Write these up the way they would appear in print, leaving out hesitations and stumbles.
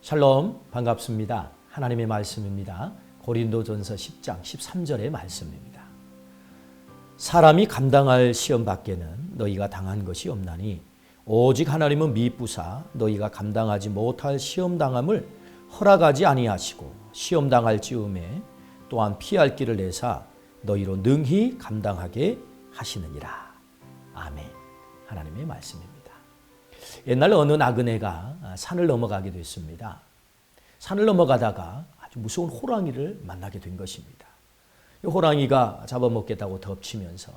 샬롬, 반갑습니다. 하나님의 말씀입니다. 고린도전서 10장 13절의 말씀입니다. 사람이 감당할 시험 밖에는 너희가 당한 것이 없나니 오직 하나님은 미쁘사 너희가 감당하지 못할 시험 당함을 허락하지 아니하시고 시험 당할 즈음에 또한 피할 길을 내사 너희로 능히 감당하게 하시느니라. 아멘. 하나님의 말씀입니다. 옛날 어느 나그네가 산을 넘어가게 됐습니다. 산을 넘어가다가 아주 무서운 호랑이를 만나게 된 것입니다. 이 호랑이가 잡아먹겠다고 덮치면서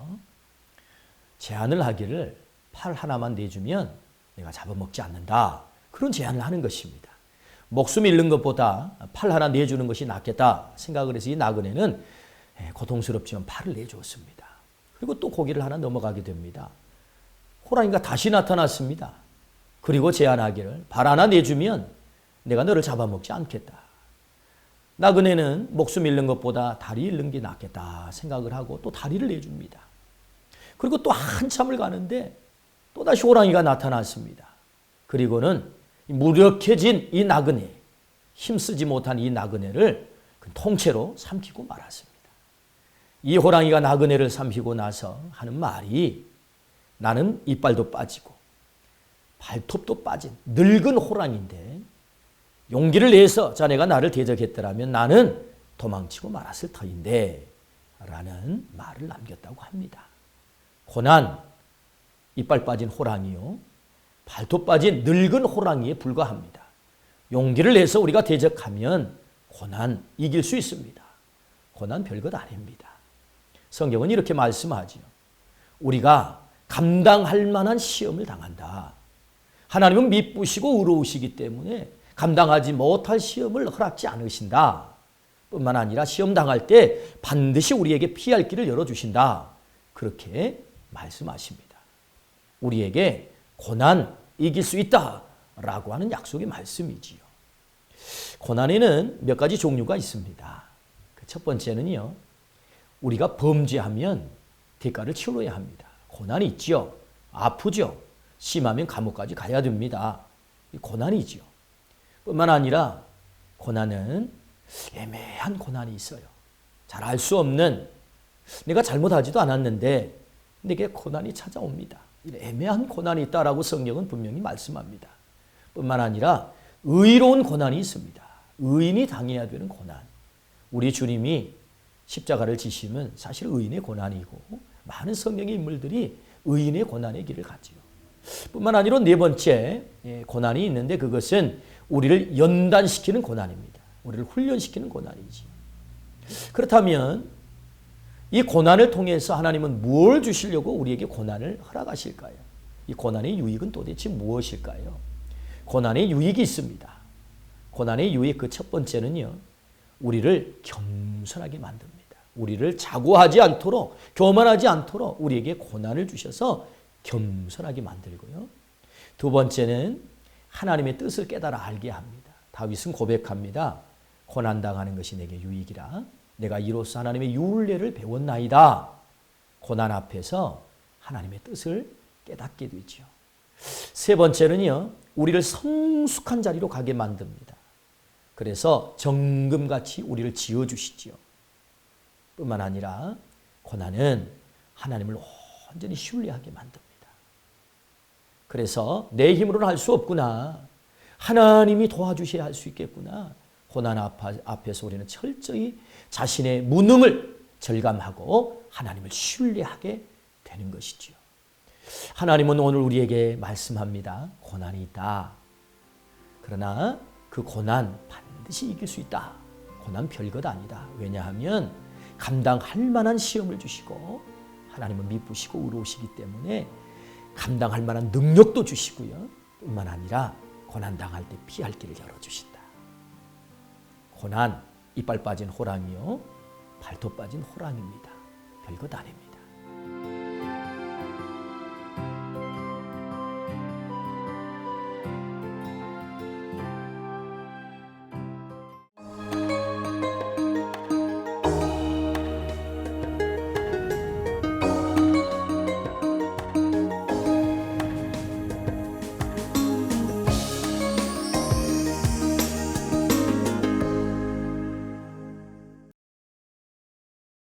제안을 하기를 팔 하나만 내주면 내가 잡아먹지 않는다. 그런 제안을 하는 것입니다. 목숨 잃는 것보다 팔 하나 내주는 것이 낫겠다 생각을 해서 이 나그네는 고통스럽지만 팔을 내주었습니다. 그리고 또 고기를 하나 넘어가게 됩니다. 호랑이가 다시 나타났습니다. 그리고 제안하기를 발 하나 내주면 내가 너를 잡아먹지 않겠다. 나그네는 목숨 잃는 것보다 다리 잃는 게 낫겠다 생각을 하고 또 다리를 내줍니다. 그리고 또 한참을 가는데 또다시 호랑이가 나타났습니다. 그리고는 무력해진 이 나그네, 힘쓰지 못한 이 나그네를 통째로 삼키고 말았습니다. 이 호랑이가 나그네를 삼키고 나서 하는 말이 나는 이빨도 빠지고 발톱도 빠진 늙은 호랑이인데 용기를 내서 자네가 나를 대적했더라면 나는 도망치고 말았을 터인데 라는 말을 남겼다고 합니다. 고난, 이빨 빠진 호랑이요, 발톱 빠진 늙은 호랑이에 불과합니다. 용기를 내서 우리가 대적하면 고난 이길 수 있습니다. 고난 별것 아닙니다. 성경은 이렇게 말씀하지요. 우리가 감당할 만한 시험을 당한다. 하나님은 미쁘시고 의로우시기 때문에 감당하지 못할 시험을 허락지 않으신다. 뿐만 아니라 시험 당할 때 반드시 우리에게 피할 길을 열어주신다. 그렇게 말씀하십니다. 우리에게 고난 이길 수 있다라고 하는 약속의 말씀이지요. 고난에는 몇 가지 종류가 있습니다. 첫 번째는요, 우리가 범죄하면 대가를 치러야 합니다. 고난이 있지요. 아프죠. 심하면 감옥까지 가야 됩니다. 고난이지요. 뿐만 아니라 고난은 애매한 고난이 있어요. 잘 알 수 없는, 내가 잘못하지도 않았는데 내게 고난이 찾아옵니다. 애매한 고난이 있다라고 성경은 분명히 말씀합니다. 뿐만 아니라 의로운 고난이 있습니다. 의인이 당해야 되는 고난. 우리 주님이 십자가를 지심은 사실 의인의 고난이고 많은 성경의 인물들이 의인의 고난의 길을 가지요. 뿐만 아니라 네 번째 고난이 있는데 그것은 우리를 연단시키는 고난입니다. 우리를 훈련시키는 고난이지요. 그렇다면 이 고난을 통해서 하나님은 무엇을 주시려고 우리에게 고난을 허락하실까요? 이 고난의 유익은 도대체 무엇일까요? 고난의 유익이 있습니다. 고난의 유익 그 첫 번째는요, 우리를 겸손하게 만듭니다. 우리를 자고하지 않도록, 교만하지 않도록 우리에게 고난을 주셔서 겸손하게 만들고요. 두 번째는 하나님의 뜻을 깨달아 알게 합니다. 다윗은 고백합니다. 고난당하는 것이 내게 유익이라. 내가 이로써 하나님의 율례를 배웠나이다. 고난 앞에서 하나님의 뜻을 깨닫게 되죠. 세 번째는요, 우리를 성숙한 자리로 가게 만듭니다. 그래서 정금같이 우리를 지어주시지요. 뿐만 아니라 고난은 하나님을 온전히 신뢰하게 만듭니다. 그래서 내 힘으로는 할 수 없구나. 하나님이 도와주셔야 할 수 있겠구나. 고난 앞에서 우리는 철저히 자신의 무능을 절감하고 하나님을 신뢰하게 되는 것이지요. 하나님은 오늘 우리에게 말씀합니다. 고난이 있다. 그러나 그 고난 반드시 이길 수 있다. 고난 별것 아니다. 왜냐하면 감당할 만한 시험을 주시고 하나님은 미쁘시고 의로우시기 때문에 감당할 만한 능력도 주시고요. 뿐만 아니라 고난 당할 때 피할 길을 열어주신다. 고난, 이빨 빠진 호랑이요, 발톱 빠진 호랑이입니다. 별것 아닙니다.